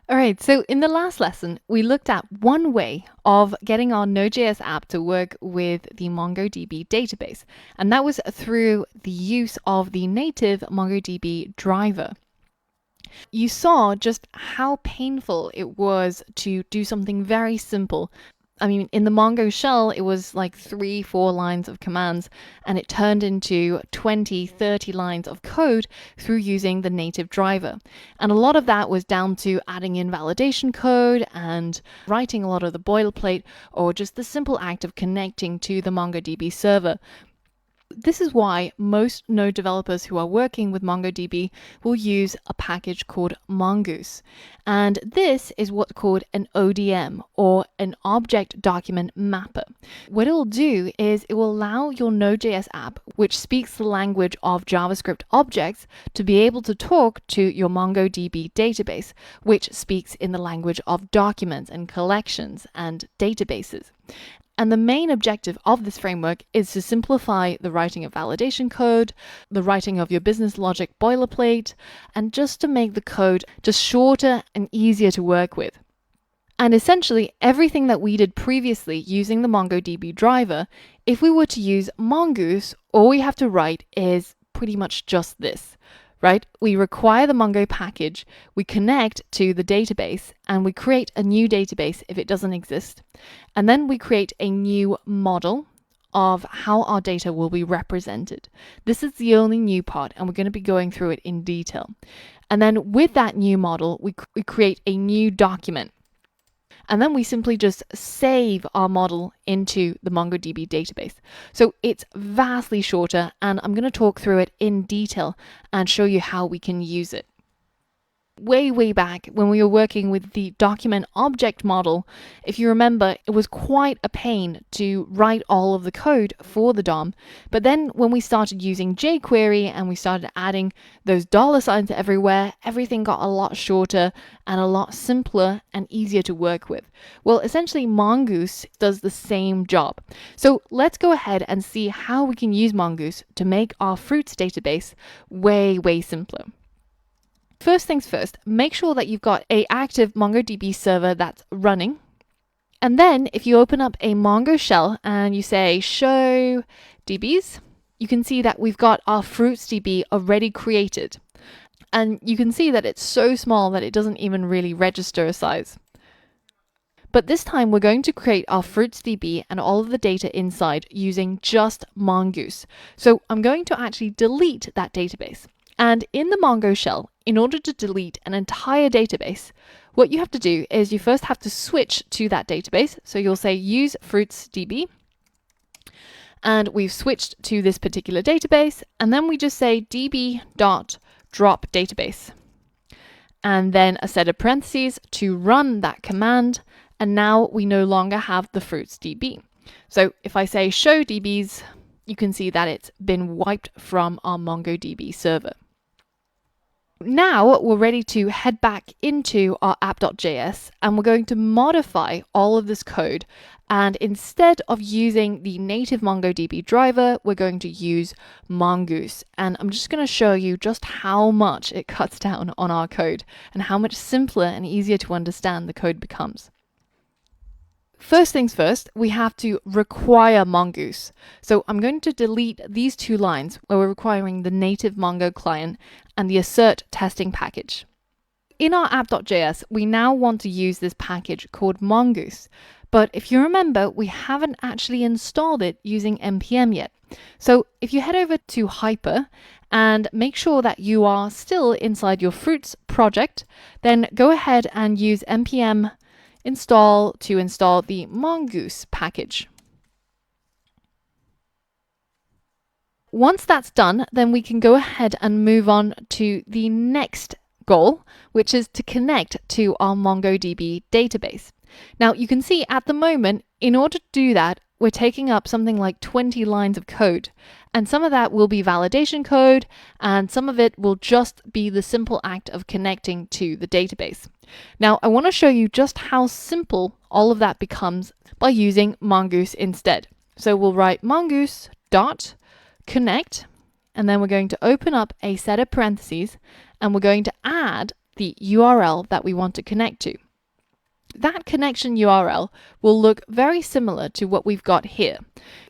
All right, so in the last lesson, we looked at one way of getting our Node.js app to work with the MongoDB database, and that was through the use of the native MongoDB driver. You saw just how painful it was to do something very simple. I mean, in the Mongo shell, it was like 3-4 lines of commands, and it turned into 20-30 lines of code through using the native driver. And a lot of that was down to adding in validation code and writing a lot of the boilerplate, or just the simple act of connecting to the MongoDB server. This is why most Node developers who are working with MongoDB will use a package called Mongoose. And this is what's called an ODM, or an Object Document Mapper. What it will do is it will allow your Node.js app, which speaks the language of JavaScript objects, to be able to talk to your MongoDB database, which speaks in the language of documents and collections and databases. And the main objective of this framework is to simplify the writing of validation code, the writing of your business logic boilerplate, and just to make the code just shorter and easier to work with. And essentially everything that we did previously using the MongoDB driver, if we were to use Mongoose, all we have to write is pretty much just this. Right? We require the Mongo package, we connect to the database, and we create a new database if it doesn't exist. And then we create a new model of how our data will be represented. This is the only new part, and we're going to be going through it in detail. And then with that new model, we create a new document. And then we simply just save our model into the MongoDB database. So it's vastly shorter, and I'm going to talk through it in detail and show you how we can use it. Way back when we were working with the document object model, if you remember, it was quite a pain to write all of the code for the DOM. But then when we started using jQuery and we started adding those dollar signs everywhere, everything got a lot shorter and a lot simpler and easier to work with. Well, essentially Mongoose does the same job. So let's go ahead and see how we can use Mongoose to make our fruits database way simpler. First things first, make sure that you've got an active MongoDB server that's running. And then if you open up a Mongo shell and you say show DBs, you can see that we've got our fruits DB already created. And you can see that it's so small that it doesn't even really register a size. But this time we're going to create our fruits DB and all of the data inside using just Mongoose. So I'm going to actually delete that database. And in the Mongo shell, in order to delete an entire database, what you have to do is you first have to switch to that database. So you'll say use fruits DB, and we've switched to this particular database, and then we just say db.drop database, and then a set of parentheses to run that command, and now we no longer have the fruits DB. So if I say show DBs, you can see that it's been wiped from our MongoDB server. Now we're ready to head back into our app.js, and we're going to modify all of this code. And instead of using the native MongoDB driver, we're going to use Mongoose. And I'm just going to show you just how much it cuts down on our code and how much simpler and easier to understand the code becomes. First things first, we have to require Mongoose. So I'm going to delete these two lines where we're requiring the native Mongo client and the assert testing package. In our app.js, we now want to use this package called Mongoose. But if you remember, we haven't actually installed it using npm yet. So if you head over to Hyper and make sure that you are still inside your Fruits project, then go ahead and use npm install to install the Mongoose package. Once that's done, then we can go ahead and move on to the next goal, which is to connect to our MongoDB database. Now you can see at the moment, in order to do that, we're taking up something like 20 lines of code. And some of that will be validation code, and some of it will just be the simple act of connecting to the database. Now, I want to show you just how simple all of that becomes by using Mongoose instead. So we'll write mongoose.connect, and then we're going to open up a set of parentheses, and we're going to add the URL that we want to connect to. That connection URL will look very similar to what we've got here.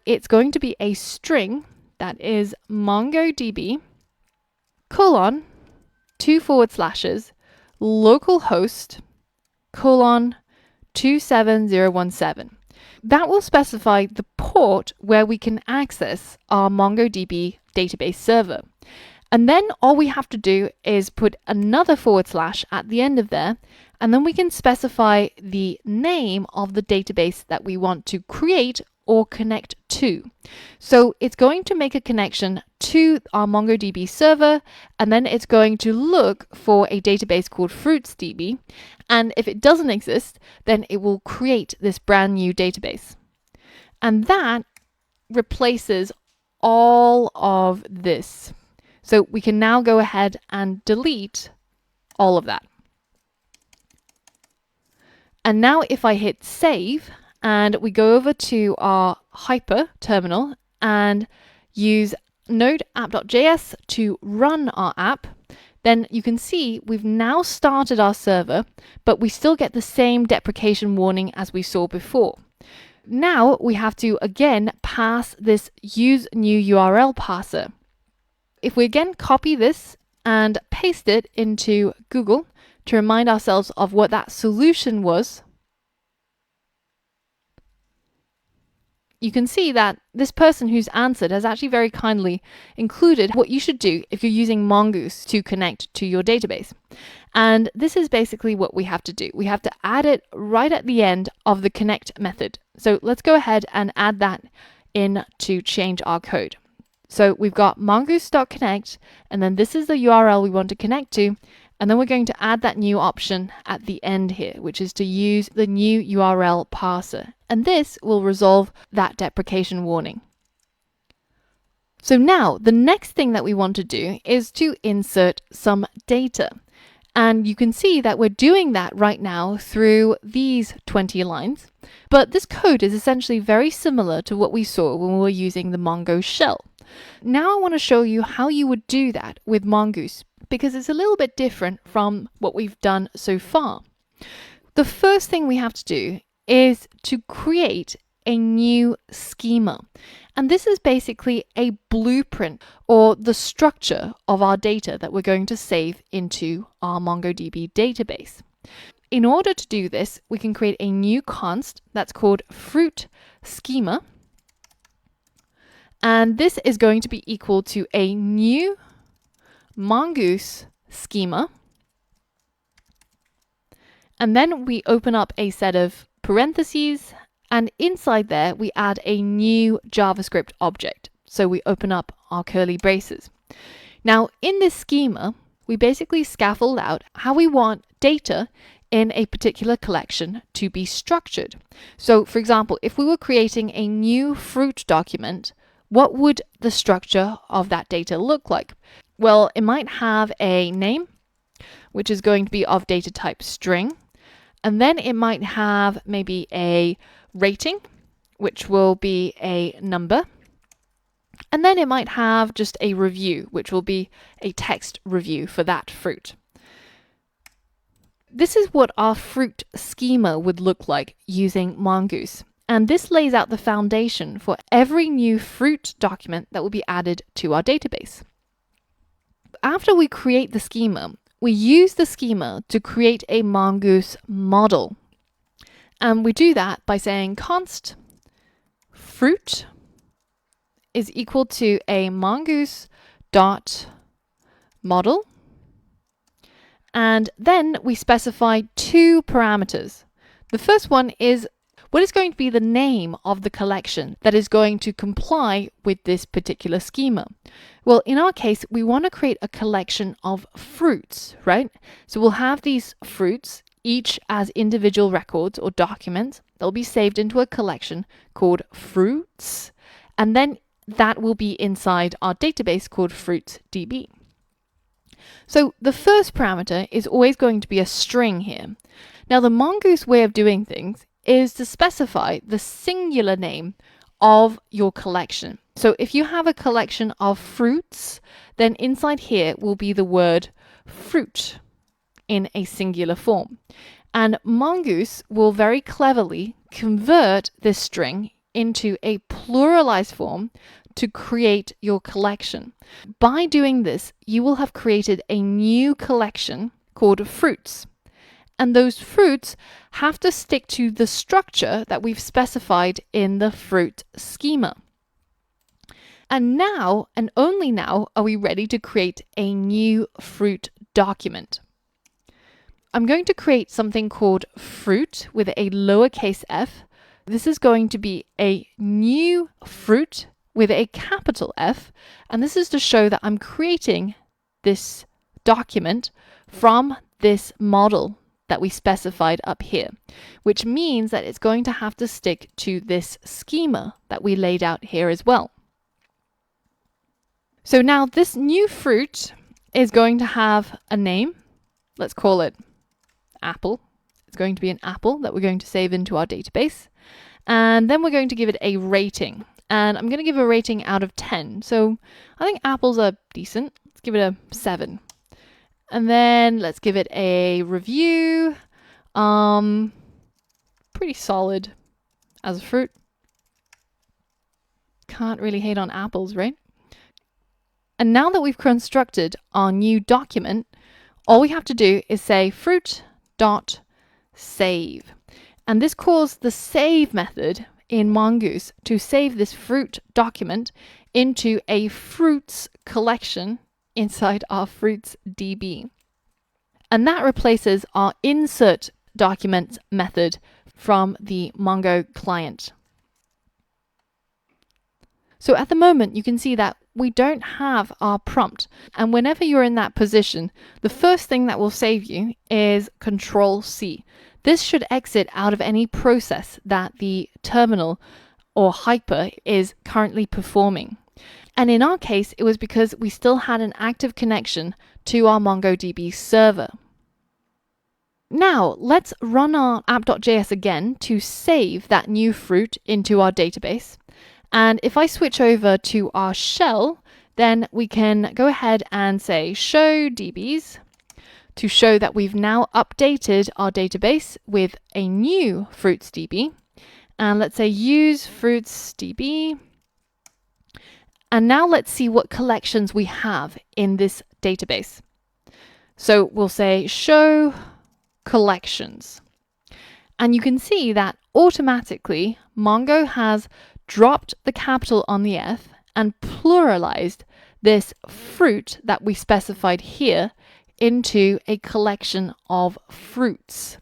It's going to be a string that is MongoDB : 2 / localhost : 27017. That will specify the port where we can access our MongoDB database server. And then all we have to do is put another / at the end of there, and then we can specify the name of the database that we want to create or connect to. So it's going to make a connection to our MongoDB server, and then it's going to look for a database called FruitsDB. And if it doesn't exist, then it will create this brand new database. And that replaces all of this. So we can now go ahead and delete all of that. And now if I hit save and we go over to our Hyper terminal and use Node app.js to run our app, then you can see we've now started our server, but we still get the same deprecation warning as we saw before. Now we have to again pass this use new URL parser. If we again copy this and paste it into Google to remind ourselves of what that solution was, you can see that this person who's answered has actually very kindly included what you should do if you're using Mongoose to connect to your database. And this is basically what we have to do. We have to add it right at the end of the connect method. So let's go ahead and add that in to change our code. So we've got mongoose.connect, and then this is the URL we want to connect to, and then we're going to add that new option at the end here, which is to use the new URL parser. And this will resolve that deprecation warning. So now the next thing that we want to do is to insert some data. And you can see that we're doing that right now through these 20 lines. But this code is essentially very similar to what we saw when we were using the Mongo shell. Now I want to show you how you would do that with Mongoose, because it's a little bit different from what we've done so far. The first thing we have to do is to create a new schema. And this is basically a blueprint or the structure of our data that we're going to save into our MongoDB database. In order to do this, we can create a new const that's called fruit schema. And this is going to be equal to a new Mongoose schema. And then we open up a set of parentheses, and inside there we add a new JavaScript object. So we open up our curly braces. Now in this schema, we basically scaffold out how we want data in a particular collection to be structured. So for example, if we were creating a new fruit document, what would the structure of that data look like? Well, it might have a name, which is going to be of data type string. And then it might have maybe a rating, which will be a number. And then it might have just a review, which will be a text review for that fruit. This is what our fruit schema would look like using Mongoose. And this lays out the foundation for every new fruit document that will be added to our database. After we create the schema, we use the schema to create a Mongoose model. And we do that by saying const fruit is equal to a mongoose.model. And then we specify two parameters. The first one is what is going to be the name of the collection that is going to comply with this particular schema. Well, in our case, we want to create a collection of fruits, right? So we'll have these fruits, each as individual records or documents. They'll be saved into a collection called fruits, and then that will be inside our database called FruitsDB. So the first parameter is always going to be a string here. Now the Mongoose way of doing things is to specify the singular name of your collection. So if you have a collection of fruits, then inside here will be the word fruit. in a singular form. And Mongoose will very cleverly convert this string into a pluralized form to create your collection. By doing this, you will have created a new collection called fruits. And those fruits have to stick to the structure that we've specified in the fruit schema. And now, and only now, are we ready to create a new fruit document. I'm going to create something called fruit with a lowercase f. This is going to be a new fruit with a capital F, and this is to show that I'm creating this document from this model that we specified up here, which means that it's going to have to stick to this schema that we laid out here as well. So now this new fruit is going to have a name. Let's call it apple. It's going to be an apple that we're going to save into our database. And then we're going to give it a rating. And I'm going to give a rating out of 10. So I think apples are decent. Let's give it a 7. And then let's give it a review. Pretty solid as a fruit. Can't really hate on apples, right? And now that we've constructed our new document, all we have to do is say fruit.save. And this calls the save method in Mongoose to save this fruit document into a fruits collection inside our fruits DB. And that replaces our insert document method from the Mongo client. So at the moment, you can see that we don't have our prompt. And whenever you're in that position, the first thing that will save you is Control-C. This should exit out of any process that the terminal or hyper is currently performing. And in our case, it was because we still had an active connection to our MongoDB server. Now, let's run our app.js again to save that new fruit into our database. And if I switch over to our shell, then we can go ahead and say show DBs to show that we've now updated our database with a new fruits DB. And let's say use fruits DB. And now let's see what collections we have in this database. So we'll say show collections. And you can see that automatically Mongo has dropped the capital on the F and pluralized this fruit that we specified here into a collection of fruits.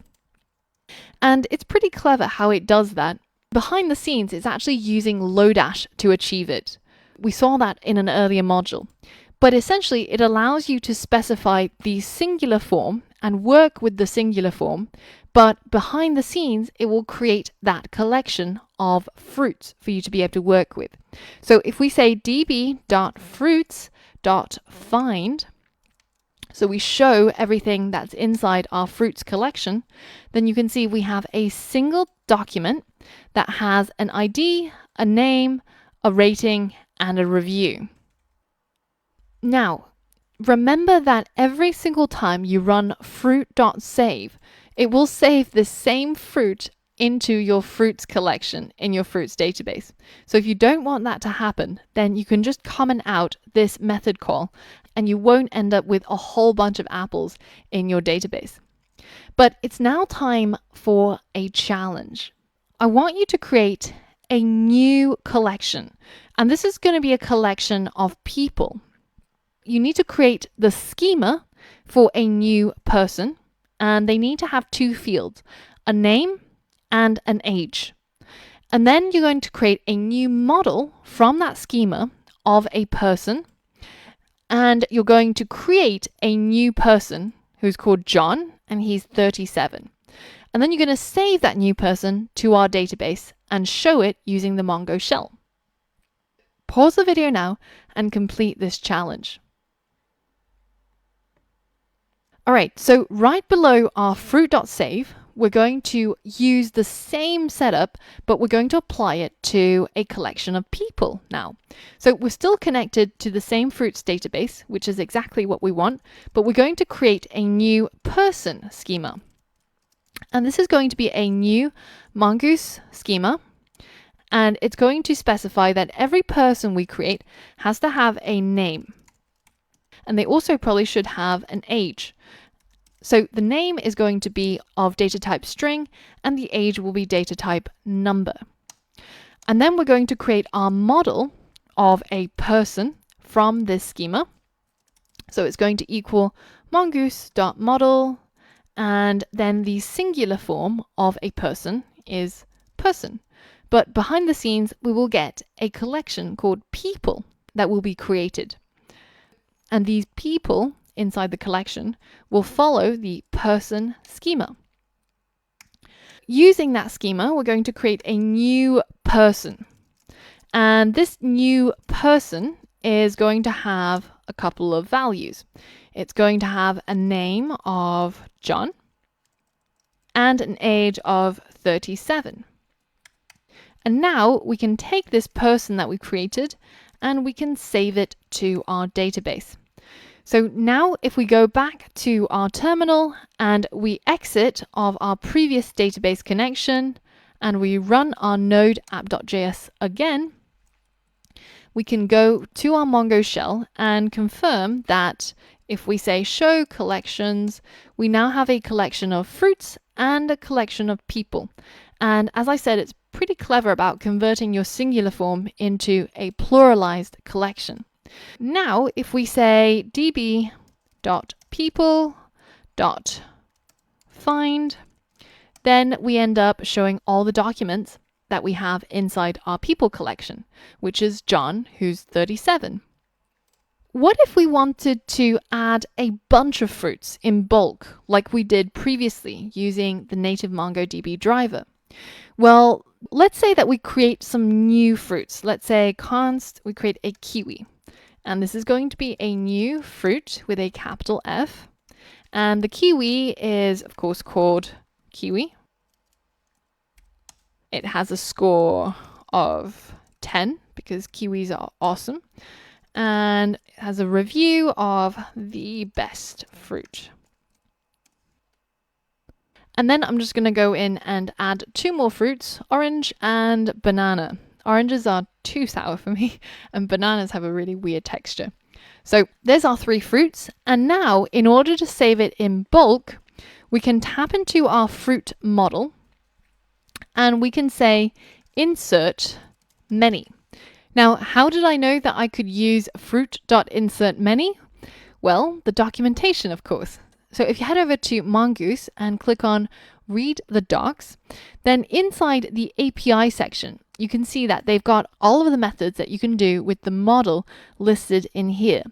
And it's pretty clever how it does that. Behind the scenes, it's actually using Lodash to achieve it. We saw that in an earlier module. But essentially, it allows you to specify the singular form and work with the singular form, but behind the scenes, it will create that collection of fruits for you to be able to work with. So if we say db.fruits.find, so we show everything that's inside our fruits collection, then you can see we have a single document that has an ID, a name, a rating, and a review. Now, remember that every single time you run fruit.save, it will save the same fruit into your fruits collection in your fruits database. So if you don't want that to happen, then you can just comment out this method call and you won't end up with a whole bunch of apples in your database. But it's now time for a challenge. I want you to create a new collection, and this is going to be a collection of people. You need to create the schema for a new person, and they need to have two fields, a name and an age. And then you're going to create a new model from that schema of a person, and you're going to create a new person who's called John, and he's 37. And then you're going to save that new person to our database and show it using the Mongo shell. Pause the video now and complete this challenge. All right, so right below our fruit.save, we're going to use the same setup, but we're going to apply it to a collection of people now. So we're still connected to the same fruits database, which is exactly what we want, but we're going to create a new person schema. And this is going to be a new Mongoose schema. And it's going to specify that every person we create has to have a name. And they also probably should have an age. So the name is going to be of data type string, and the age will be data type number. And then we're going to create our model of a person from this schema. So it's going to equal mongoose.model, and then the singular form of a person is person. But behind the scenes, we will get a collection called people that will be created. And these people inside the collection will follow the person schema. Using that schema, we're going to create a new person. And this new person is going to have a couple of values. It's going to have a name of John and an age of 37. And now we can take this person that we created and we can save it to our database. So now if we go back to our terminal and we exit of our previous database connection and we run our node app.js again, we can go to our Mongo shell and confirm that if we say show collections, we now have a collection of fruits and a collection of people. And as I said, it's pretty clever about converting your singular form into a pluralized collection. Now, if we say db.people.find, then we end up showing all the documents that we have inside our people collection, which is John, who's 37. What if we wanted to add a bunch of fruits in bulk, like we did previously using the native MongoDB driver? Well, let's say that we create some new fruits. Let's say const, we create a kiwi. And this is going to be a new fruit with a capital F. And the kiwi is, of course, called kiwi. It has a score of 10 because kiwis are awesome. And it has a review of the best fruit. And then I'm just going to go in and add two more fruits, orange and banana. Oranges are too sour for me, and bananas have a really weird texture. So there's our three fruits. And now, in order to save it in bulk, we can tap into our fruit model and we can say insert many. Now, how did I know that I could use fruit.insertMany? Well, the documentation, of course. So if you head over to Mongoose and click on read the docs, then inside the API section, you can see that they've got all of the methods that you can do with the model listed in here.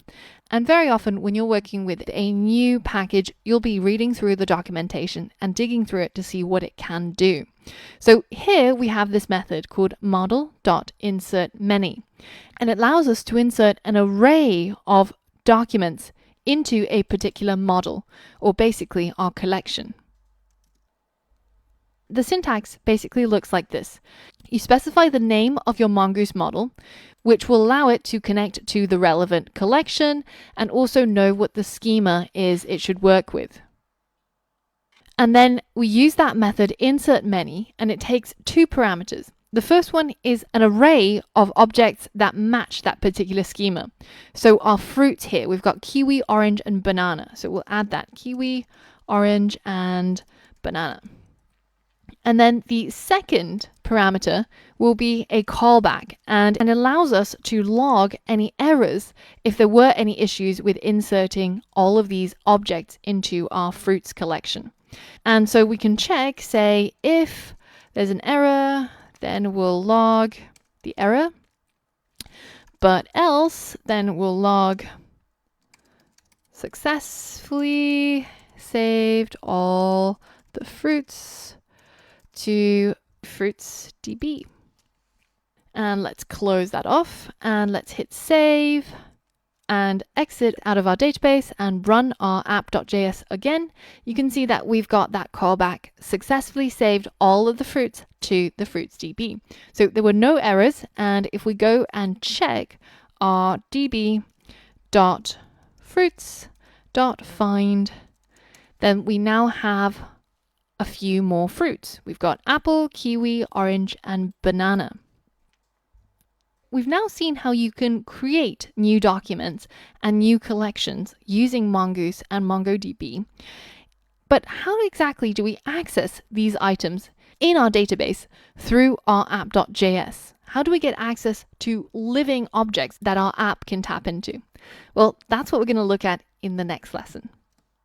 And very often when you're working with a new package, you'll be reading through the documentation and digging through it to see what it can do. So here we have this method called model.insertMany, and it allows us to insert an array of documents into a particular model, or basically our collection. The syntax basically looks like this. You specify the name of your Mongoose model, which will allow it to connect to the relevant collection and also know what the schema is it should work with. And then we use that method insertMany, and it takes two parameters. The first one is an array of objects that match that particular schema. So our fruits here, we've got kiwi, orange, and banana. So we'll add that kiwi, orange, and banana. And then the second parameter will be a callback, and it allows us to log any errors if there were any issues with inserting all of these objects into our fruits collection. And so we can check, say, if there's an error, then we'll log the error, but else, then we'll log successfully saved all the fruits to fruitsDB. And let's close that off and let's hit save. and exit out of our database and run our app.js again, you can see that we've got that callback successfully saved all of the fruits to the fruits DB. So there were no errors. And if we go and check our db.fruits.find, then we now have a few more fruits. We've got apple, kiwi, orange, and banana. We've now seen how you can create new documents and new collections using Mongoose and MongoDB. But how exactly do we access these items in our database through our app.js? How do we get access to living objects that our app can tap into? Well, that's what we're going to look at in the next lesson.